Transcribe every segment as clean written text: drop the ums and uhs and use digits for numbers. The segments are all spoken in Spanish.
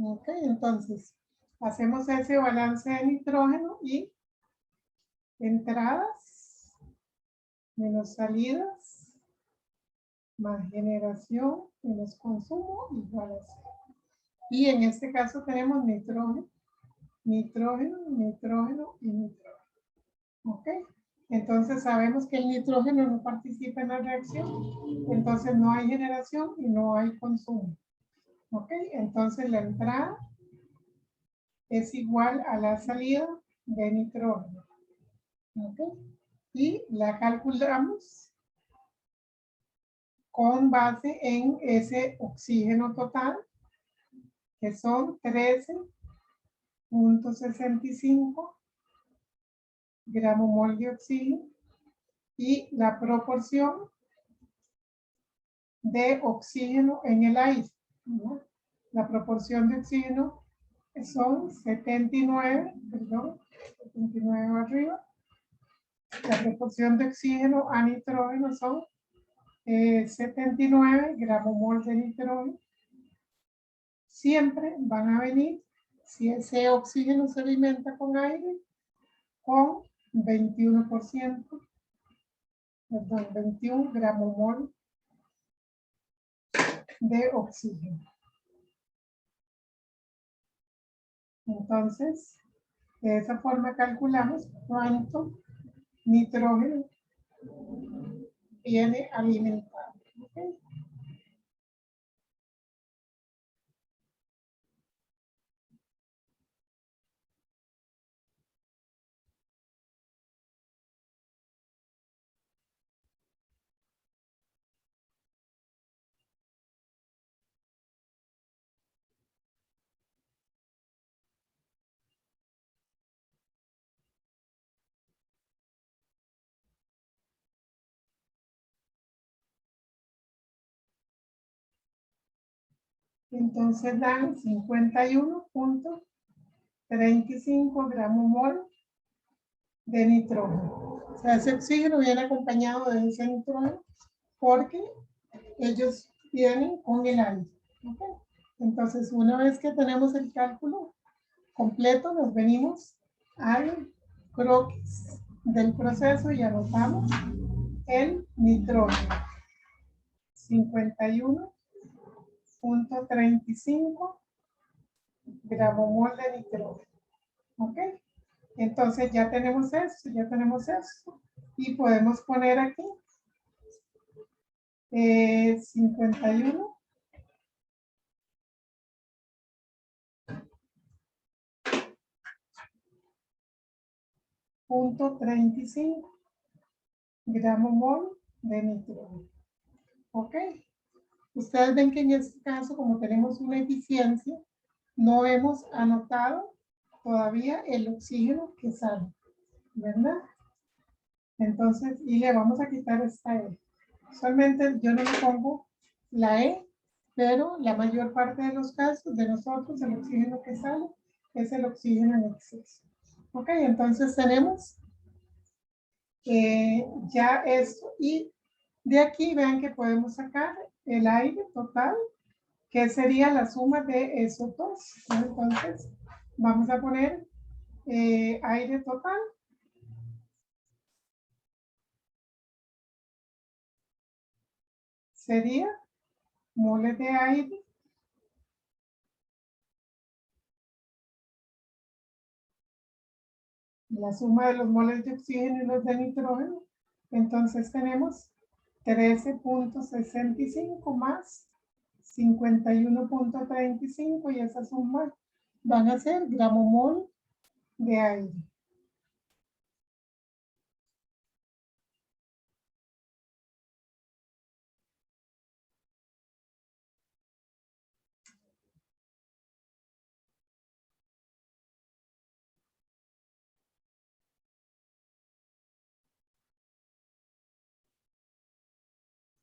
Ok, entonces hacemos ese balance de nitrógeno y entradas menos salidas más generación menos consumo igual a 0. Y en este caso tenemos nitrógeno, nitrógeno, nitrógeno y nitrógeno. ¿Ok? Entonces sabemos que el nitrógeno no participa en la reacción, entonces no hay generación y no hay consumo. ¿Ok? Entonces la entrada es igual a la salida de nitrógeno. ¿Ok? Y la calculamos con base en ese oxígeno total, que son 13.65 gramos mol de oxígeno, y la proporción de oxígeno en el aire, ¿no? La proporción de oxígeno son 79 arriba. La proporción de oxígeno a nitrógeno son 79 gramos mol de nitrógeno. Siempre van a venir, si ese oxígeno se alimenta con aire, con 21%, perdón, 21 gramos mol de oxígeno. Entonces, de esa forma calculamos cuánto nitrógeno viene alimentado. ¿Okay? Entonces dan 51.35 gramos mol de nitrógeno. O sea, ese oxígeno viene acompañado de ese nitrógeno porque ellos vienen con el aire. ¿Okay? Entonces, una vez que tenemos el cálculo completo, nos venimos al croquis del proceso y anotamos el nitrógeno. 51.35 gramos mol de nitrógeno. ¿Ok? Entonces ya tenemos esto, y podemos poner aquí 51.35 gramos mol de nitrógeno. ¿Ok? Ustedes ven que en este caso, como tenemos una eficiencia, no hemos anotado todavía el oxígeno que sale, ¿verdad? Entonces, y le vamos a quitar esta E. Usualmente yo no le pongo la E, pero la mayor parte de los casos de nosotros, el oxígeno que sale es el oxígeno en exceso. Ok, entonces tenemos ya esto, y de aquí vean que podemos sacar el aire total, que sería la suma de esos dos. Entonces, vamos a poner aire total. Sería moles de aire la suma de los moles de oxígeno y los de nitrógeno. Entonces tenemos 13.65 más 51.35 y esa suma van a ser gramo mol de aire.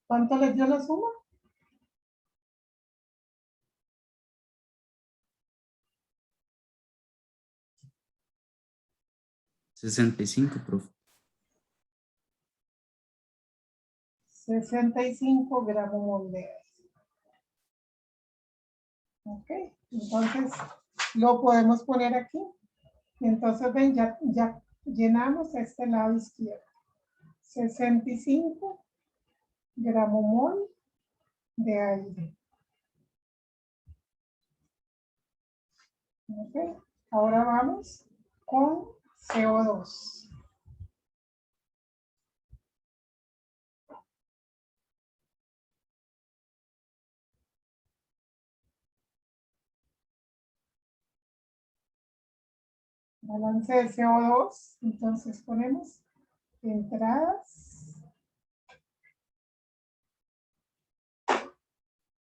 ¿Cuánto les dio la suma? $65, profe. 65 gramos mol de aire. Ok. Entonces, lo podemos poner aquí. Entonces, ven, ya llenamos este lado izquierdo. 65 gramomol de aire. Okay. Ahora vamos con CO2. Balance de CO2. Entonces ponemos entradas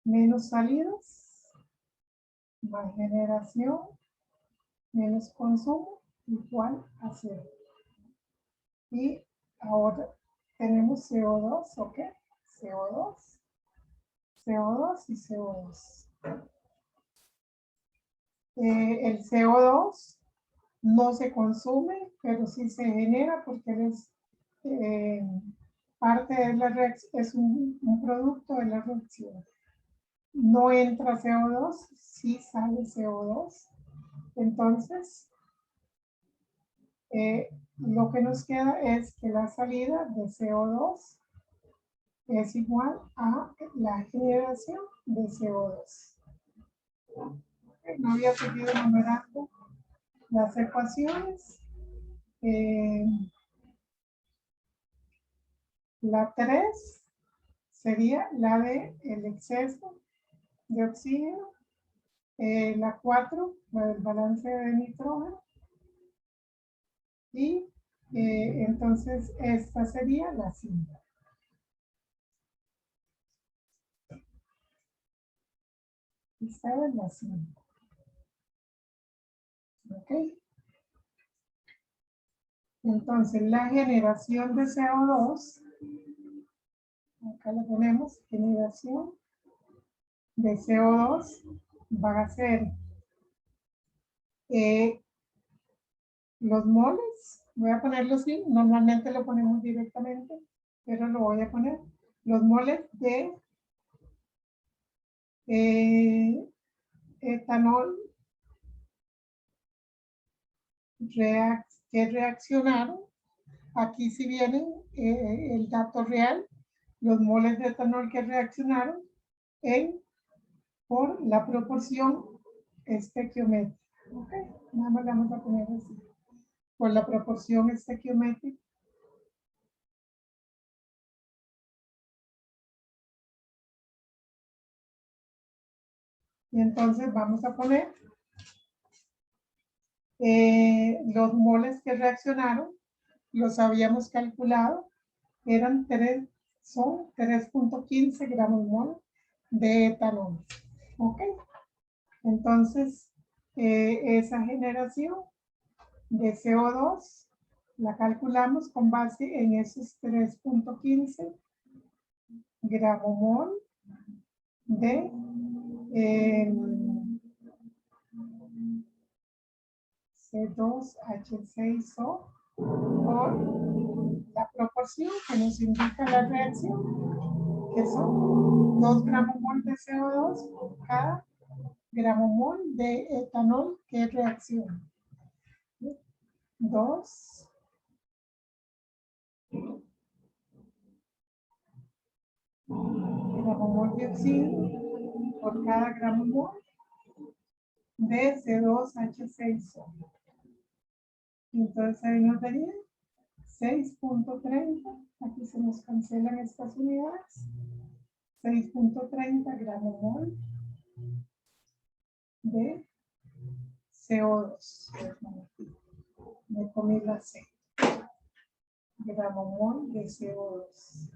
menos salidas más generación menos consumo igual a 0. Y ahora tenemos CO2, ¿ok? CO2, CO2 y CO2. El CO2 no se consume, pero sí se genera porque es parte de la reacción, es un producto de la reacción. No entra CO2, sí sale CO2. Entonces, lo que nos queda es que la salida de CO2 es igual a la generación de CO2. No había seguido numerando las ecuaciones. La 3 sería la de el exceso de oxígeno. La 4, la del balance de nitrógeno. Y entonces esta sería la 5. Esta es la 5. ¿Ok? Entonces la generación de CO2, acá le ponemos generación de CO2, va a ser los moles, voy a ponerlo así, normalmente lo ponemos directamente, pero lo voy a poner, los moles de etanol que reaccionaron. Aquí si viene el dato real, los moles de etanol que reaccionaron por la proporción estequiométrica. Okay. Nada más la vamos a poner así. Por la proporción estequiométrica. Y entonces vamos a poner los moles que reaccionaron, los habíamos calculado, eran 3, son 3.15 gramos mol de etanol. Ok. Entonces, esa generación de CO2 la calculamos con base en esos 3.15 gramomol de C2H6O por la proporción que nos indica la reacción, que son 2 gramomol de CO2 por cada gramomol de etanol que reacciona. 2 gramomol de oxígeno por cada gramomol de C2H6O. Entonces ahí nos daría 6.30, aquí se nos cancelan estas unidades, 6.30 gramomol de CO2. Me comí la C. Gramomol de CO2.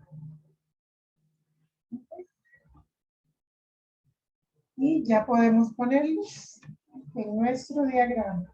Okay. Y ya podemos ponerlos en nuestro diagrama.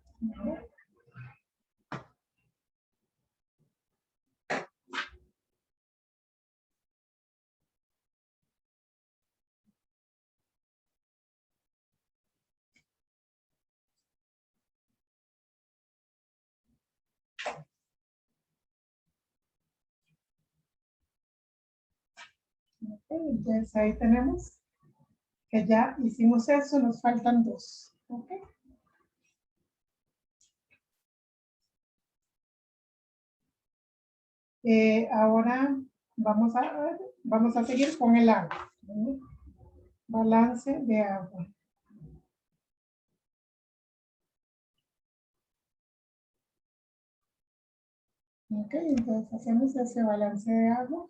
¿Okay? Entonces ahí tenemos Que ya hicimos eso, nos faltan 2. ¿Ok? Ahora vamos a seguir con el agua. ¿Sí? Balance de agua. Ok, entonces hacemos ese balance de agua.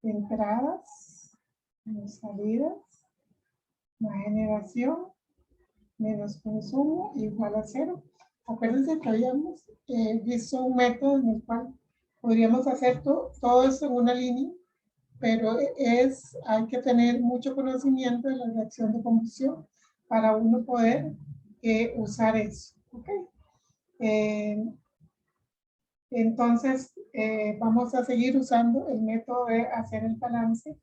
Entradas, menos salidas, más generación, menos consumo, igual a 0. Acuérdense que habíamos visto un método en el cual podríamos hacer todo eso en una línea, pero hay que tener mucho conocimiento de la reacción de combustión para uno poder usar eso. ¿Okay? Entonces, vamos a seguir usando el método de hacer el balance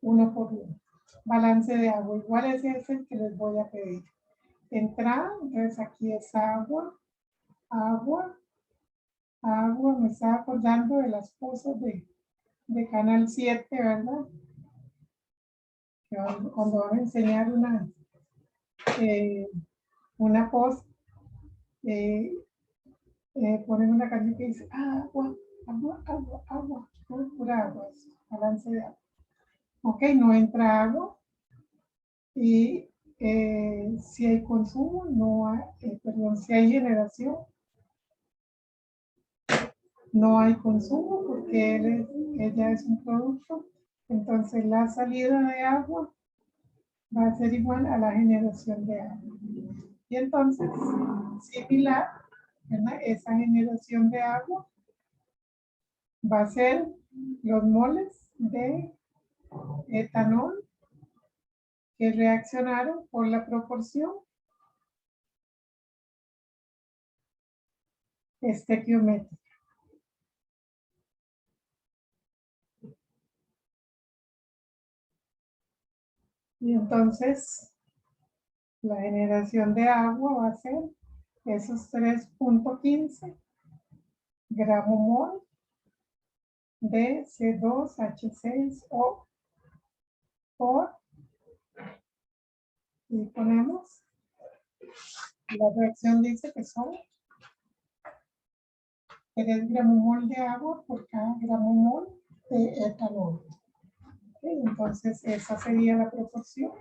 uno por uno. Balance de agua, igual es ese que les voy a pedir. Entrada, entonces aquí es agua, agua, agua. Me estaba acordando de las pozas de Canal 7, ¿verdad? Que cuando van a enseñar una poza, ponen una canción que dice agua, agua, agua, agua, pura agua, balance de agua. Ok, no entra agua y si hay consumo, no hay, perdón, si hay generación, no hay consumo porque ella es un producto. Entonces la salida de agua va a ser igual a la generación de agua. Y entonces, similar, ¿verdad? Esa generación de agua va a ser los moles de etanol que reaccionaron por la proporción estequiométrica. Y entonces, la generación de agua va a ser esos 3.15 gramos mol de C2H6O por, y ponemos, la reacción dice que son 3 gramos mol de agua por cada gramo mol de etanol. ¿Okay? Entonces, esa sería la proporción.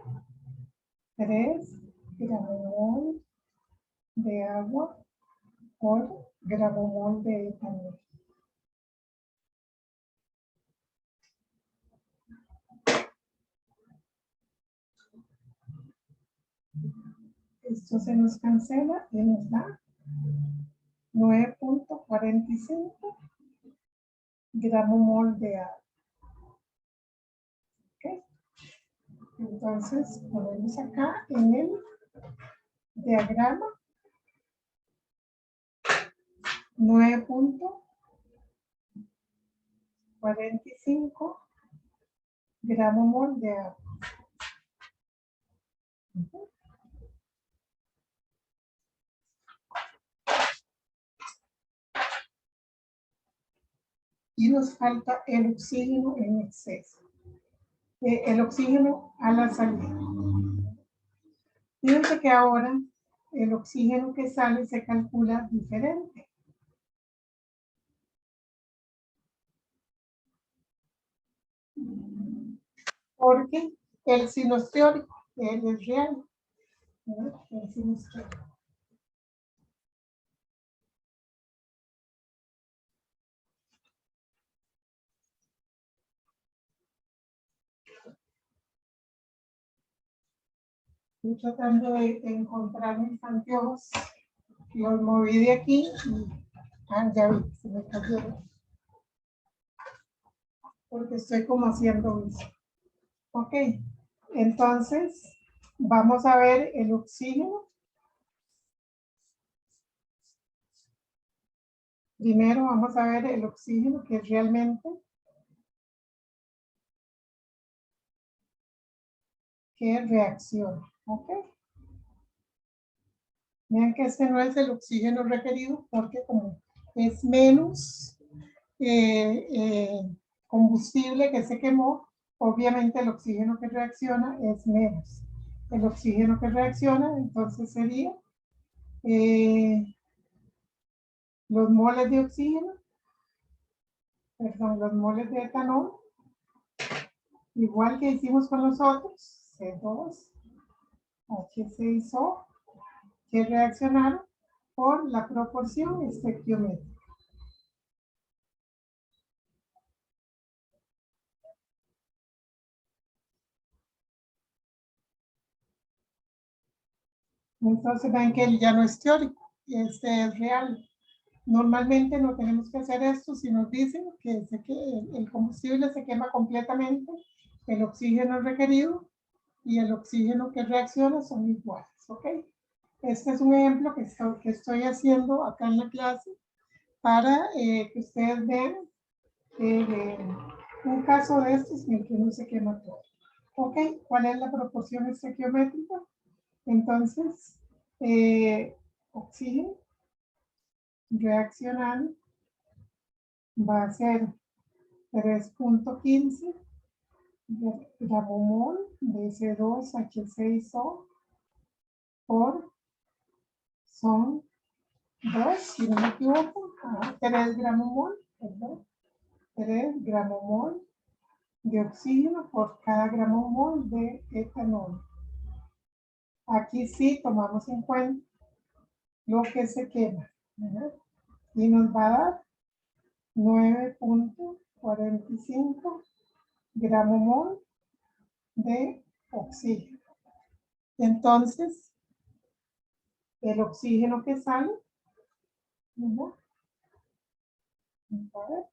3 gramos mol de agua por gramo mol de etanol. Esto se nos cancela y nos da 9.45 gramos mol de agua. ¿Okay? Entonces, ponemos acá en el diagrama 9.45 gramos mol de agua. Y nos falta el oxígeno en exceso. El oxígeno a la salida. Fíjense que ahora el oxígeno que sale se calcula diferente. Porque el sinus teórico, él es real. ¿No? El sinus teórico. Estoy tratando de encontrar mis anteojos. Los moví de aquí y ya vi, se me cayó. Porque estoy como haciendo eso. Ok, entonces vamos a ver el oxígeno. Primero vamos a ver el oxígeno que realmente que reacciona. Ok. Vean que este no es el oxígeno requerido porque como es menos combustible que se quemó, obviamente el oxígeno que reacciona es menos. el oxígeno que reacciona, entonces sería los moles de oxígeno, perdón, los moles de etanol, igual que hicimos con los otros, C2H6O, que reaccionaron por la proporción estequiométrica. Entonces ven que ya no es teórico, este es real. Normalmente no tenemos que hacer esto si nos dicen que el combustible se quema completamente, el oxígeno requerido y el oxígeno que reacciona son iguales, ¿ok? Este es un ejemplo que estoy haciendo acá en la clase para que ustedes vean un caso de estos en el que no se quema todo. ¿Ok? ¿Cuál es la proporción estequiométrica? Entonces, oxígeno reaccional va a ser 3.15 gramomol de C2H6O por, son 2, si no me equivoco, 3 gramomol, perdón, 3 gramomol de oxígeno por cada gramomol de etanol. Aquí sí tomamos en cuenta lo que se quema, ¿verdad? Y nos va a dar 9.45 gramomol de oxígeno. Entonces, el oxígeno que sale, ¿verdad? A ver.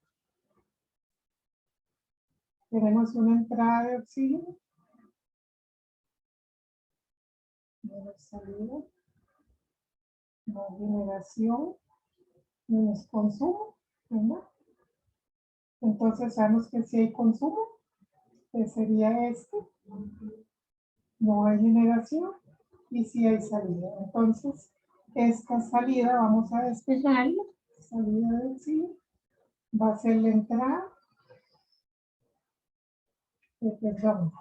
Tenemos una entrada de oxígeno, menos salida, más generación, menos consumo, ¿verdad? Entonces sabemos que si hay consumo, que sería este, no hay generación y si hay salida. Entonces, esta salida vamos a despejarla, salida de oxígeno, va a ser la entrada, perdón.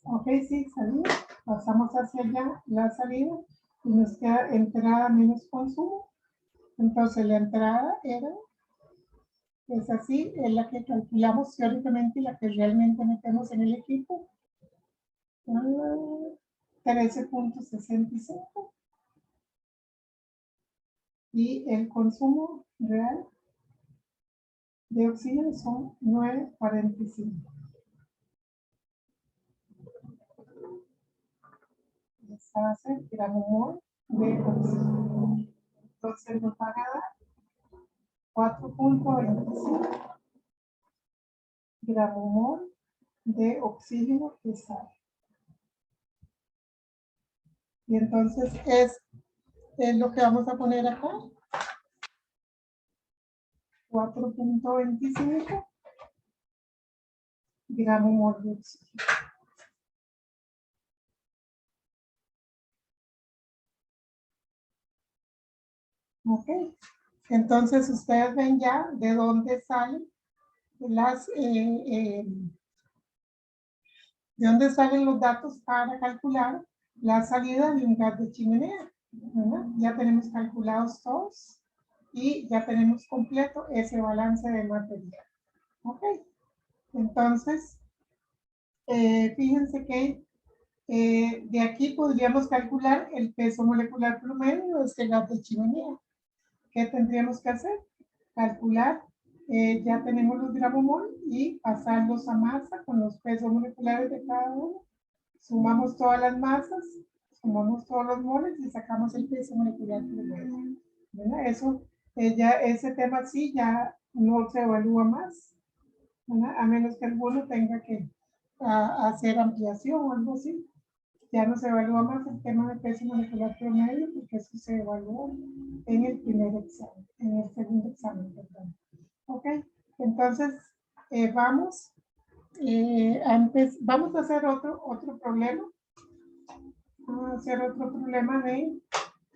Ok, sí, salida, pasamos hacia allá la salida y nos queda entrada menos consumo. Entonces la entrada es así, es la que calculamos teóricamente y la que realmente metemos en el equipo. 13.65 y el consumo real de oxígeno son 9.45. Esta va a ser gramomol de oxígeno. Entonces nos va a dar 4.25 gramomol de oxígeno que sale. Y entonces es lo que vamos a poner acá. 4.25 gramomol de oxígeno. Ok. Entonces ustedes ven ya de dónde salen de dónde salen los datos para calcular la salida de un gas de chimenea, ¿verdad? Ya tenemos calculados todos y ya tenemos completo ese balance de material. Ok, entonces, fíjense que de aquí podríamos calcular el peso molecular promedio de este gas de chimenea. ¿Qué tendríamos que hacer? Calcular, ya tenemos los gramomol y pasarlos a masa con los pesos moleculares de cada uno. Sumamos todas las masas, sumamos todos los moles y sacamos el peso molecular promedio. ¿Verdad? Eso, ya ese tema sí ya no se evalúa más, ¿verdad? A menos que alguno tenga que hacer ampliación o algo así. Ya no se evalúa más el tema de peso molecular promedio porque eso se evaluó en el primer examen, en el segundo examen, perdón. Ok, entonces vamos a hacer otro problema. Vamos a hacer otro problema de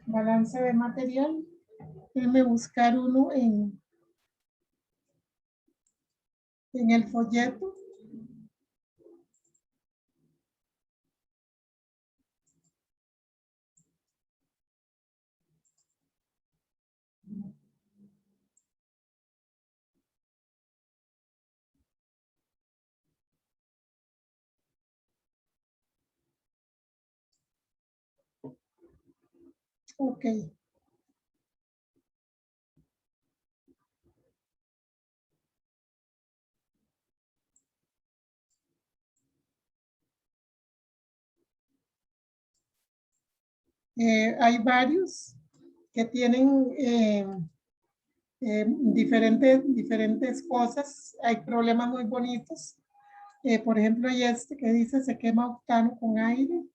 balance de material. Déjenme buscar uno en el folleto. Ok. Hay varios que tienen diferentes cosas. Hay problemas muy bonitos. Por ejemplo, hay este que dice se quema octano con aire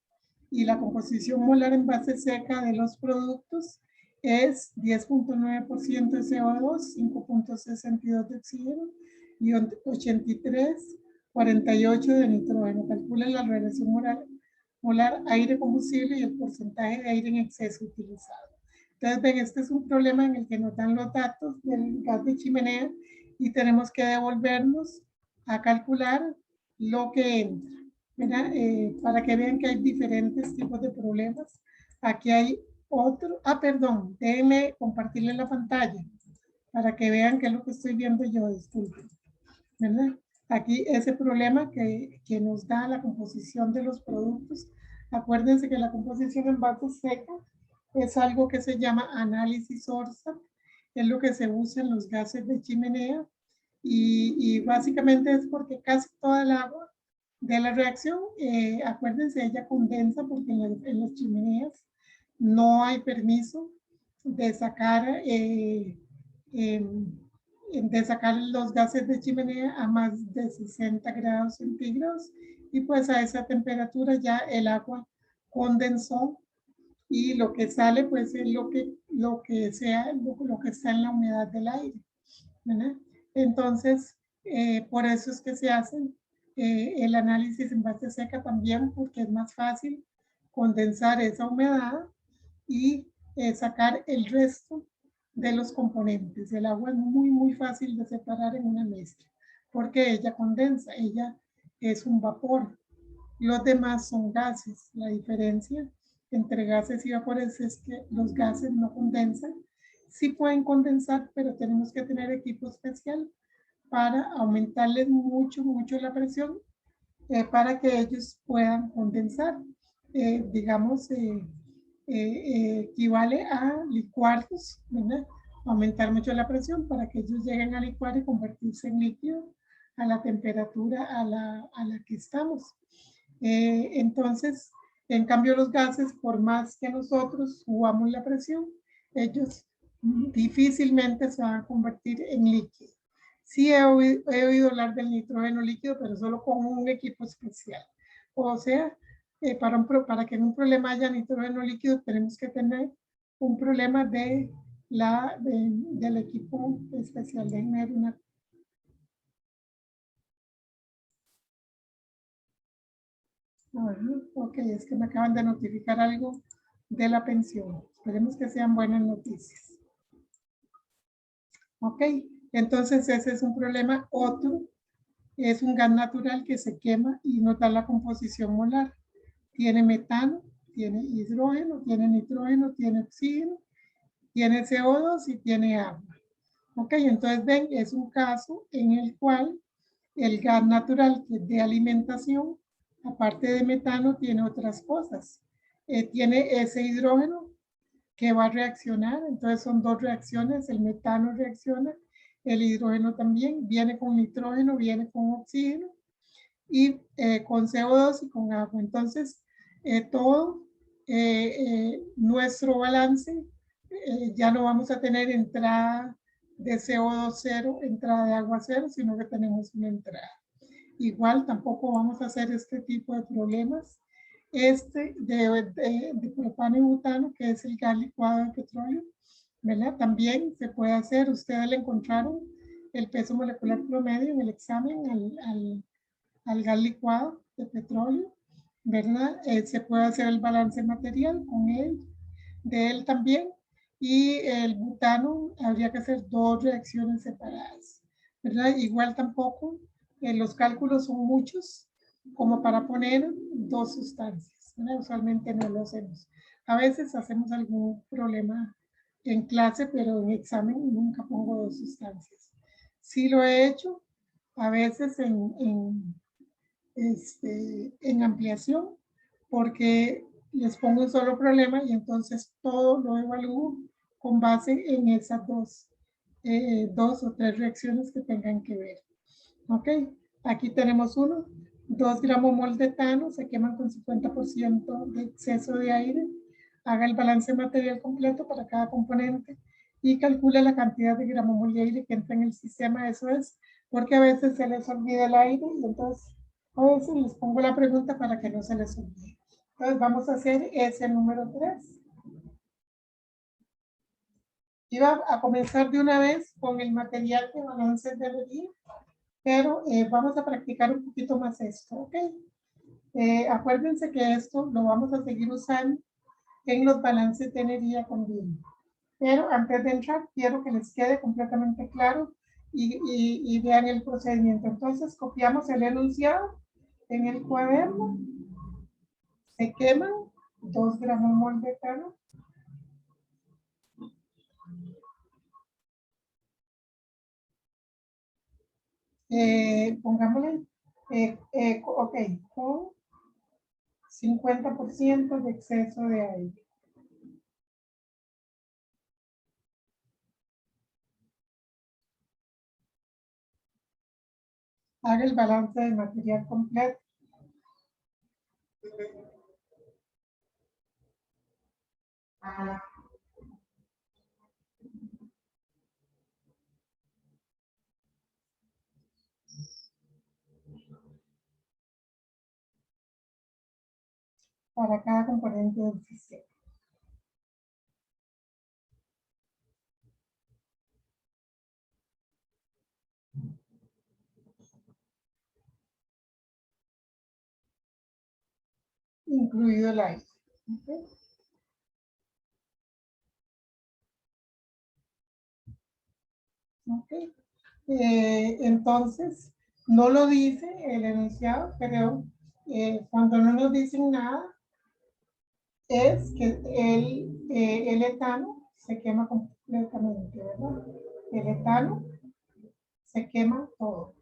y la composición molar en base seca de los productos es 10.9% de CO2, 5.62 de oxígeno y 83,48 de nitrógeno. Calcula la relación molar aire combustible y el porcentaje de aire en exceso utilizado. Entonces, ven, este es un problema en el que nos dan los datos del gas de chimenea y tenemos que devolvernos a calcular lo que entra, ¿verdad? Para que vean que hay diferentes tipos de problemas. Aquí hay otro, perdón, déjenme compartirle la pantalla para que vean qué es lo que estoy viendo yo, disculpen, ¿verdad? Aquí ese problema que nos da la composición de los productos. Acuérdense que la composición en base seca es algo que se llama análisis ORSA, es lo que se usa en los gases de chimenea y básicamente es porque casi toda el agua de la reacción, acuérdense, ella condensa porque en las chimeneas no hay permiso de sacar de sacar los gases de chimenea a más de 60 grados centígrados y pues a esa temperatura ya el agua condensó y lo que sale pues es lo que sea, lo que está en la humedad del aire, ¿verdad? Entonces, por eso es que se hace el análisis en base seca también, porque es más fácil condensar esa humedad y sacar el resto de los componentes. El agua es muy, muy fácil de separar en una mezcla, porque ella condensa, ella es un vapor. Los demás son gases. La diferencia entre gases y vapores es que los gases no condensan. Sí pueden condensar, pero tenemos que tener equipo especial para aumentarles mucho, mucho la presión para que ellos puedan condensar. Digamos, equivale a licuarlos, ¿verdad? Aumentar mucho la presión para que ellos lleguen a licuar y convertirse en líquido a la temperatura a la que estamos. Entonces, en cambio los gases, por más que nosotros subamos la presión, ellos difícilmente se van a convertir en líquido. Sí he oído hablar del nitrógeno líquido, pero solo con un equipo especial. O sea, para que en un problema haya nitrógeno líquido, tenemos que tener un problema del equipo especial. Déjenme ver una. Ok, es que me acaban de notificar algo de la pensión. Esperemos que sean buenas noticias. Ok, entonces ese es un problema. Otro es un gas natural que se quema y nos da la composición molar. Tiene metano, tiene hidrógeno, tiene nitrógeno, tiene oxígeno, tiene CO2 y tiene agua. Ok, entonces ven, es un caso en el cual el gas natural que es de alimentación, aparte de metano, tiene otras cosas. Tiene ese hidrógeno que va a reaccionar, entonces son dos reacciones, el metano reacciona, el hidrógeno también, viene con nitrógeno, viene con oxígeno y con CO2 y con agua. Entonces, todo nuestro balance, ya no vamos a tener entrada de CO2 cero, entrada de agua cero, sino que tenemos una entrada. Igual tampoco vamos a hacer este tipo de problemas. De propano y butano, que es el gas licuado de petróleo, ¿verdad? También se puede hacer, ustedes le encontraron el peso molecular promedio en el examen al gas licuado de petróleo, ¿verdad? Se puede hacer el balance material con él, de él también, y el butano habría que hacer dos reacciones separadas, ¿verdad? Igual tampoco, los cálculos son muchos como para poner dos sustancias, ¿verdad? Usualmente no lo hacemos. A veces hacemos algún problema en clase, pero en examen nunca pongo dos sustancias. Sí lo he hecho, a veces en ampliación, porque les pongo un solo problema y entonces todo lo evalúo con base en esas dos o tres reacciones que tengan que ver. Ok, aquí tenemos uno. 2 gramos mol de etano se queman con 50% de exceso de aire. Haga el balance material completo para cada componente y calcule la cantidad de gramos mol de aire que entra en el sistema. Eso es porque a veces se les olvida el aire y entonces a veces les pongo la pregunta para que no se les olvide. Entonces vamos a hacer ese número 3. Iba a comenzar de una vez con el material de balance de energía, pero vamos a practicar un poquito más esto, ¿ok? Acuérdense que esto lo vamos a seguir usando en los balances de energía también. Pero antes de entrar, quiero que les quede completamente claro y vean el procedimiento. Entonces, copiamos el enunciado en el cuaderno. Se queman 2 gramos mol de etano. Pongámosle, ok, con 50% de exceso de aire. Haga el balance del material completo. Para cada componente del sistema. Incluido el aire. ¿Okay? Okay. Entonces, no lo dice el enunciado, pero cuando no nos dicen nada, es que el etano se quema completamente, ¿verdad? El etano se quema todo.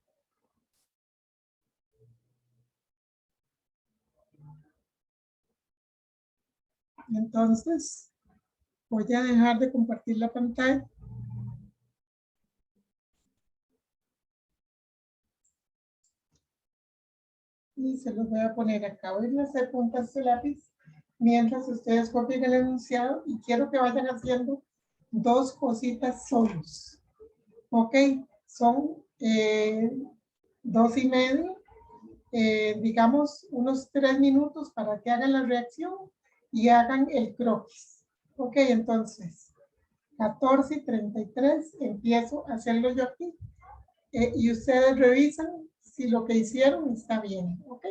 Entonces, voy a dejar de compartir la pantalla. Y se los voy a poner acá. Voy a hacer puntas de lápiz mientras ustedes copian el enunciado y quiero que vayan haciendo dos cositas solos. Ok, son 2:30, digamos unos 3 minutos para que hagan la reacción y hagan el croquis. Ok, entonces 14:33 empiezo a hacerlo yo aquí y ustedes revisan si lo que hicieron está bien. Ok.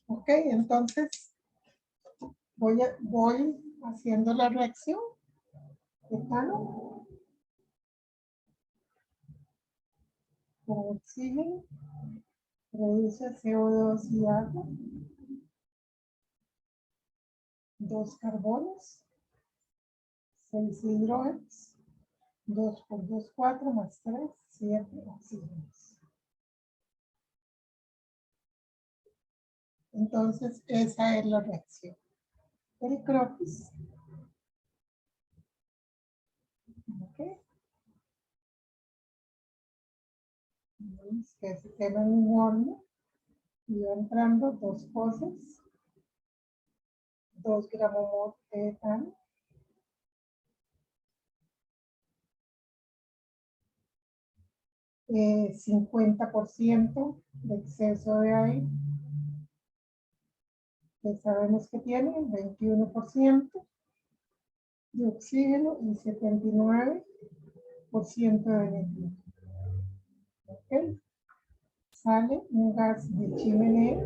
Ok, entonces voy haciendo la reacción. Etano con oxígeno, produce CO2 y agua, 2 carbonos, 6 hidrógenos, 2 por 2, 4 más 3, 7 oxígenos. Entonces, esa es la reacción. El croquis. Ok. Que se queda en un horno y va entrando 2 cosas, 2 gramos de etano, eh, 50% de exceso de aire, que sabemos que tiene 21% de oxígeno y 79% de nitrógeno. ¿Ok? Sale un gas de chimenea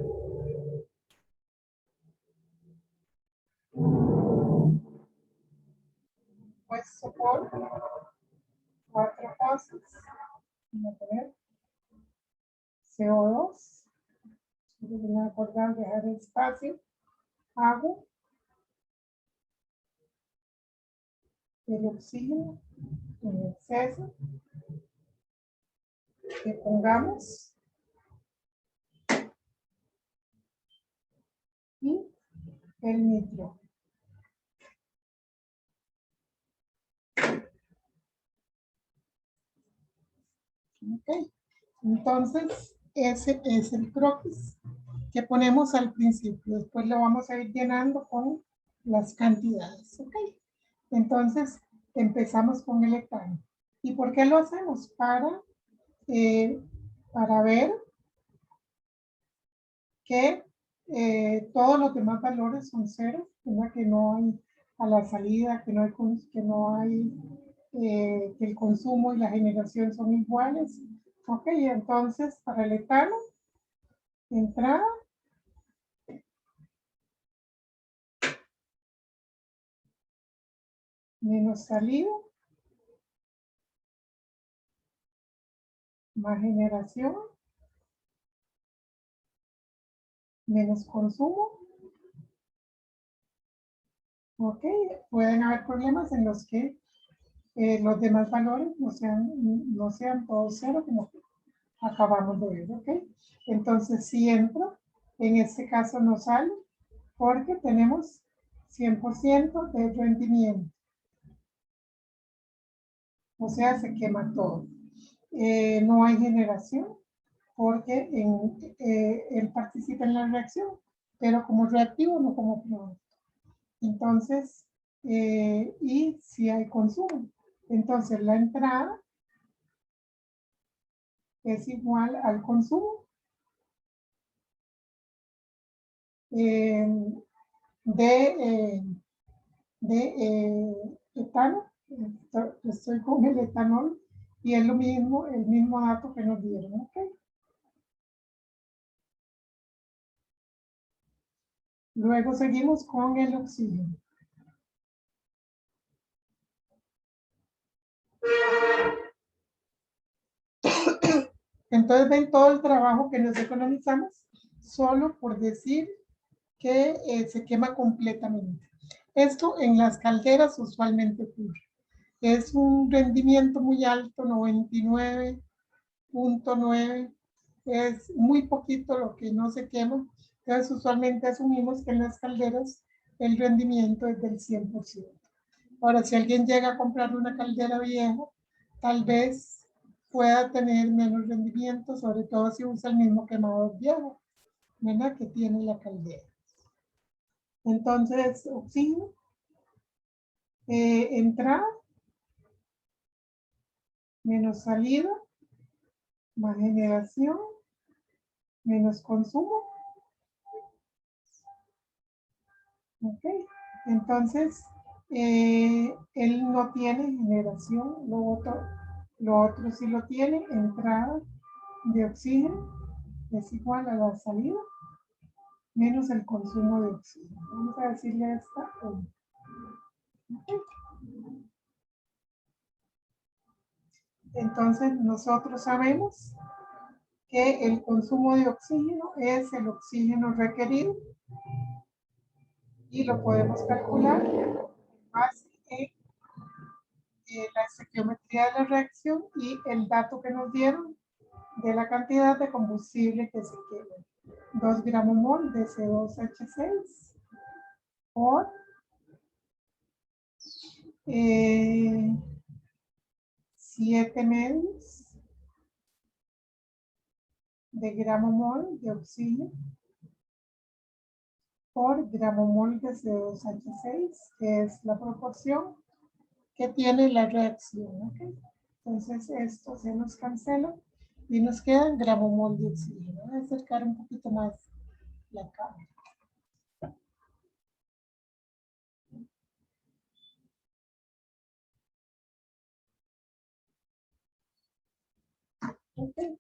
puesto por 4 cosas. Vamos a poner CO2, no acordar dejar espacio, agua, el oxígeno en exceso, que pongamos, y el nitrógeno. Ok, entonces ese es el croquis que ponemos al principio. Después lo vamos a ir llenando con las cantidades. Ok, entonces empezamos con el etano. ¿Y por qué lo hacemos? Para ver que todos los demás valores son cero, que no hay a la salida, que no hay que el consumo y la generación son iguales. Ok, entonces para el etano, entrada, menos salida, más generación, menos consumo. Ok, pueden haber problemas en los que los demás valores no sean todos cero, como acabamos de ver. Ok, entonces si entro, en este caso no sale, porque tenemos 100% de rendimiento. O sea, se quema todo. No hay generación, porque él participa en la reacción, pero como reactivo, no como producto. Entonces, y si hay consumo. Entonces, la entrada es igual al consumo de etano. Estoy con el etanol y es lo mismo, el mismo dato que nos dieron. ¿Okay? Luego seguimos con el oxígeno. Entonces ven todo el trabajo que nos economizamos solo por decir que se quema completamente. Esto en las calderas usualmente ocurre. Es un rendimiento muy alto, 99.9. Es muy poquito lo que no se quema. Entonces usualmente asumimos que en las calderas el rendimiento es del 100%. Ahora, si alguien llega a comprar una caldera vieja, tal vez pueda tener menos rendimiento, sobre todo si usa el mismo quemador viejo, ¿verdad? Que tiene la caldera. Entonces, oxígeno, entrada, menos salida, más generación, menos consumo. Ok, entonces él no tiene generación, lo otro sí lo tiene, entrada de oxígeno es igual a la salida menos el consumo de oxígeno. Vamos a decirle esta 1. Okay. Entonces nosotros sabemos que el consumo de oxígeno es el oxígeno requerido y lo podemos calcular en base en la estequiometría de la reacción y el dato que nos dieron de la cantidad de combustible que se quema. 2 gramos mol de C2H6 por 7 medios de gramo mol de oxígeno por gramo mol de C2H6, que es la proporción que tiene la reacción. ¿Okay? Entonces esto se nos cancela y nos queda gramo mol de oxígeno. Voy a acercar un poquito más la cámara. Okay.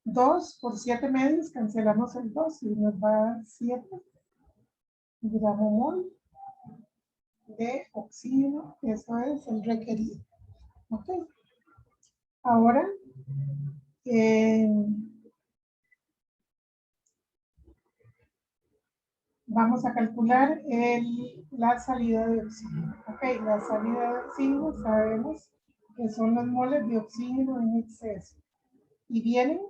2 por 7 medios, cancelamos el 2 y nos va a dar 7 gramo mol de oxígeno, eso es el requerido. Ok. Ahora, vamos a calcular la salida de oxígeno. Ok, la salida de oxígeno sabemos que son los moles de oxígeno en exceso y vienen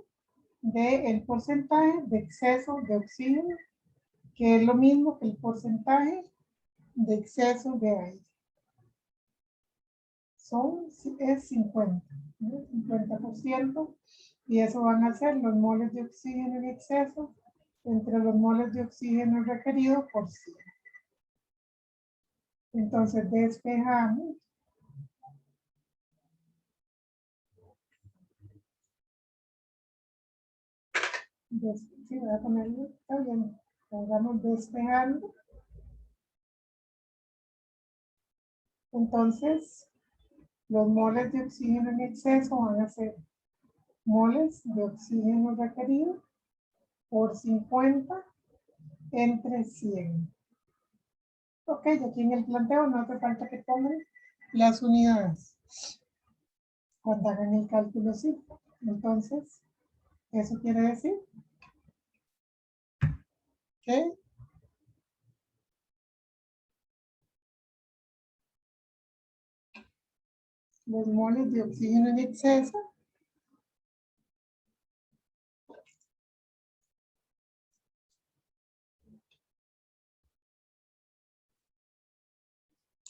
del porcentaje de exceso de oxígeno, que es lo mismo que el porcentaje de exceso de aire. Es 50, ¿no? 50%, y eso van a ser los moles de oxígeno en exceso entre los moles de oxígeno requerido por 100. Entonces despejamos. Sí, voy a ponerlo, está bien. Vamos despejando. Entonces, los moles de oxígeno en exceso van a ser moles de oxígeno requerido por 50 entre 100. Ok, aquí en el planteo no hace falta que pongan las unidades cuando hagan el cálculo, sí. Entonces, eso quiere decir que los moles de oxígeno en exceso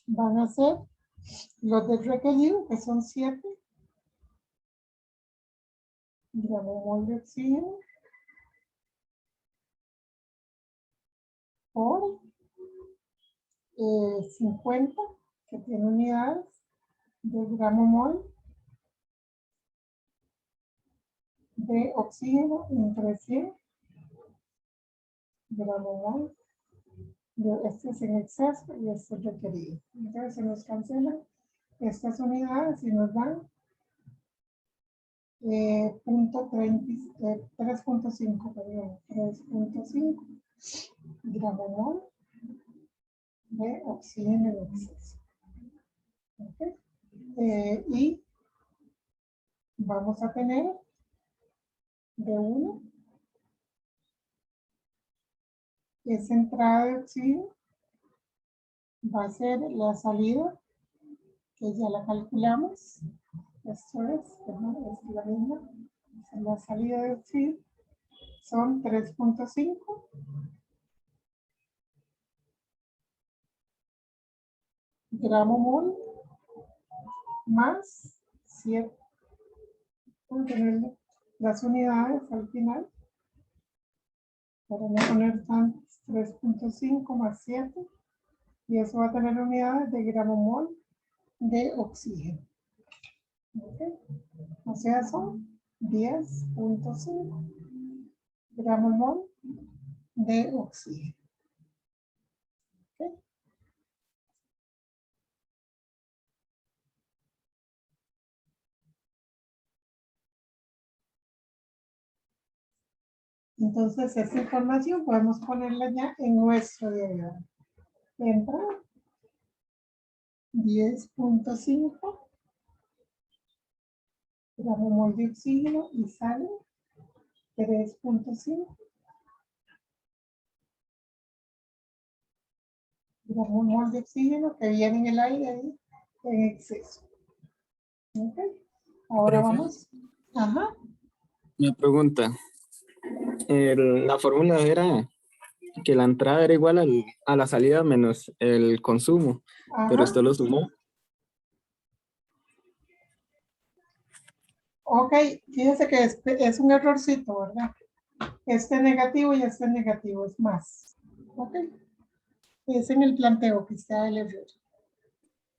van a ser los del requerido, que son 7 gramos mol de oxígeno por 50, que tiene unidades de gramo mol de oxígeno entre 100 gramo mol. Este es en exceso y este es requerido. Entonces se nos cancelan estas unidades y nos dan 3.5, perdón, 3.5 gramo mol de oxígeno en exceso. ¿Okay? Y vamos a tener de 1 esa entrada de oxígeno va a ser la salida, que ya la calculamos. Esto es la misma. La salida de oxígeno son 3.5 gramo mol más 7. Vamos a ponerle las unidades al final para no poner tantos. 3.5 más 7, y eso va a tener unidades de gramo mol de oxígeno. ¿Okay? O sea, son 10.5. gramo mol de oxígeno. ¿Okay? Entonces, esta información podemos ponerla ya en nuestro diagrama. Entra 10.5 gramo mol de oxígeno y sale 3.5 gramo mol de oxígeno que viene en el aire ahí en exceso. ¿Ok? Ahora Profe. vamos. Ajá. Me pregunta, la fórmula era que la entrada era igual a la salida menos el consumo, pero Ajá. esto lo sumó. Ok, fíjense que es un errorcito, ¿verdad? Este negativo y este negativo es más. Ok. Es en el planteo que está el error.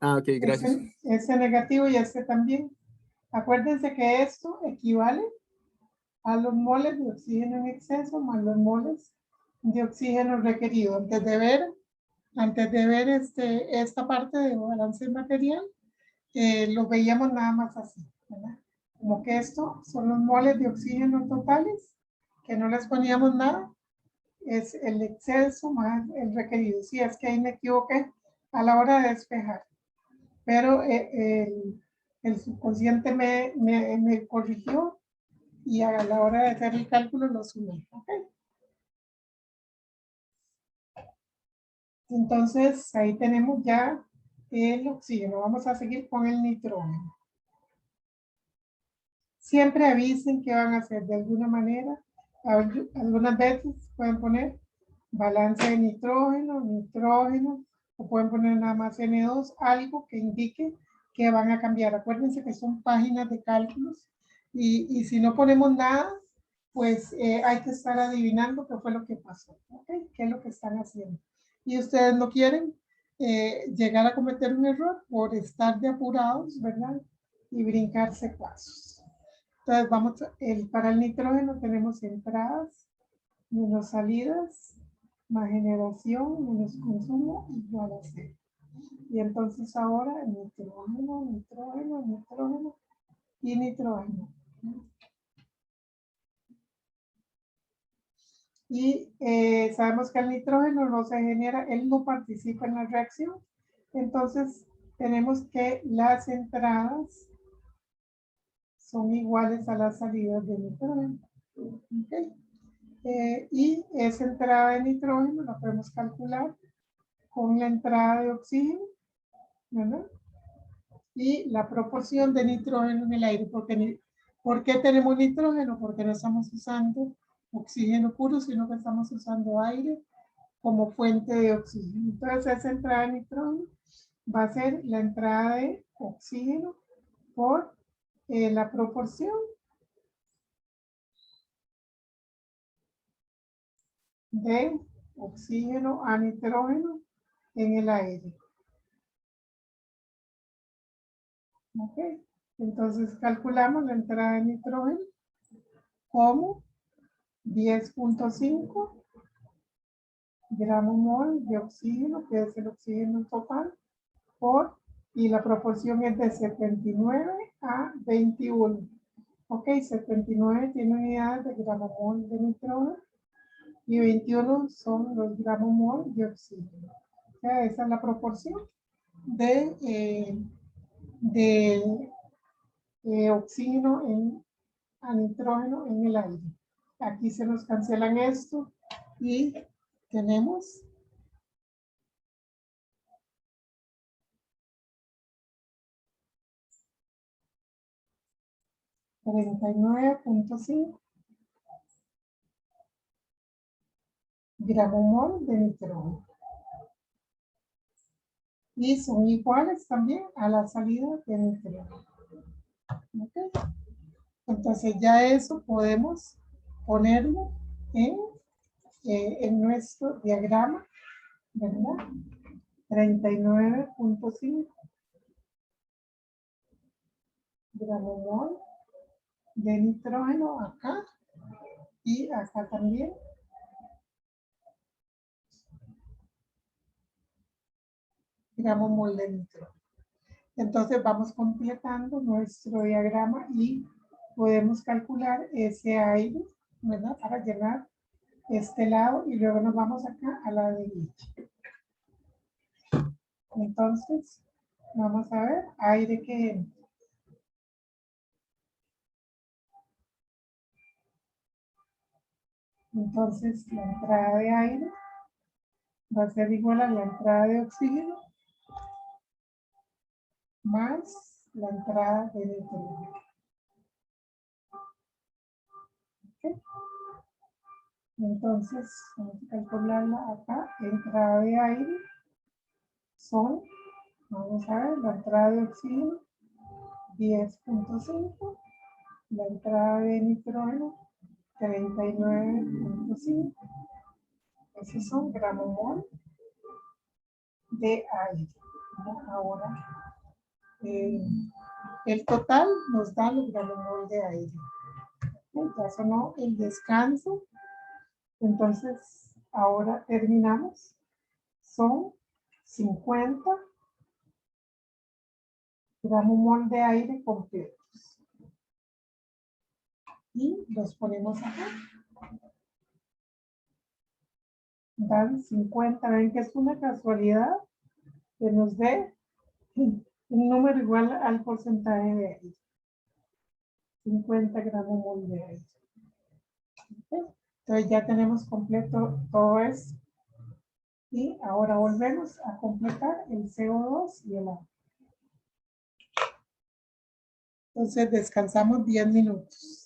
Ah, ok, gracias. Este negativo y este también. Acuérdense que esto equivale a los moles de oxígeno en exceso más los moles de oxígeno requerido. Antes de ver esta parte de balance material, lo veíamos nada más así, ¿verdad? Como que esto son los moles de oxígeno totales, que no les poníamos nada, es el exceso más el requerido. Sí, es que ahí me equivoqué a la hora de despejar, pero el subconsciente me corrigió y a la hora de hacer el cálculo lo sumé. ¿Okay? Entonces, ahí tenemos ya el oxígeno. Vamos a seguir con el nitrógeno. Siempre avisen qué van a hacer de alguna manera. Algunas veces pueden poner balance de nitrógeno, o pueden poner nada más N2, algo que indique que van a cambiar. Acuérdense que son páginas de cálculos y si no ponemos nada, pues hay que estar adivinando qué fue lo que pasó, ¿okay? ¿Qué es lo que están haciendo? Y ustedes no quieren llegar a cometer un error por estar de apurados, ¿verdad? Y brincarse pasos. Entonces, para el nitrógeno tenemos entradas menos salidas, más generación, menos consumo, igual a cero. Y entonces ahora nitrógeno y nitrógeno. Y sabemos que el nitrógeno no se genera, él no participa en la reacción. Entonces tenemos que las entradas son iguales a las salidas de nitrógeno. ¿Okay? Y esa entrada de nitrógeno la podemos calcular con la entrada de oxígeno, ¿verdad? Y la proporción de nitrógeno en el aire. ¿Por qué tenemos nitrógeno? Porque no estamos usando oxígeno puro, sino que estamos usando aire como fuente de oxígeno. Entonces esa entrada de nitrógeno va a ser la entrada de oxígeno por la proporción de oxígeno a nitrógeno en el aire. ¿Ok? Entonces calculamos la entrada de nitrógeno como 10.5 gramo mol de oxígeno, que es el oxígeno total, y la proporción es de 79 a 21. Ok, 79 tiene unidades de gramo mol de nitrógeno y 21 son los gramos mol de oxígeno. O sea, esa es la proporción de oxígeno a nitrógeno en el aire. Aquí se nos cancelan esto y tenemos 39.5 gramo mol de nitrógeno. Y son iguales también a la salida de nitrógeno. ¿Okay? Entonces ya eso podemos ponerlo en nuestro diagrama, ¿verdad? 39.5 gramo mol de nitrógeno acá Y acá también. Gramo mol de nitrógeno. Entonces vamos completando nuestro diagrama y podemos calcular ese aire, ¿verdad? Para llenar este lado y luego nos vamos acá a la derecha. Entonces, vamos a ver, aire que entra. Entonces, la entrada de aire va a ser igual a la entrada de oxígeno más la entrada de nitrógeno. ¿Ok? Entonces, vamos a calcularla acá. Entrada de aire son, vamos a ver, la entrada de oxígeno 10.5, la entrada de nitrógeno 39.5. Esos son gramomol de aire. Ahora, el total nos da los gramomol de aire. Ya sonó el descanso. Entonces, ahora terminamos. Son 50 gramomol de aire completos. Y los ponemos acá. Dan 50. Ven que es una casualidad que nos dé un número igual al porcentaje de aire. 50 gramomol de aire. ¿Ok? Entonces ya tenemos completo todo eso. Y ahora volvemos a completar el CO2 y el agua. Entonces descansamos 10 minutos.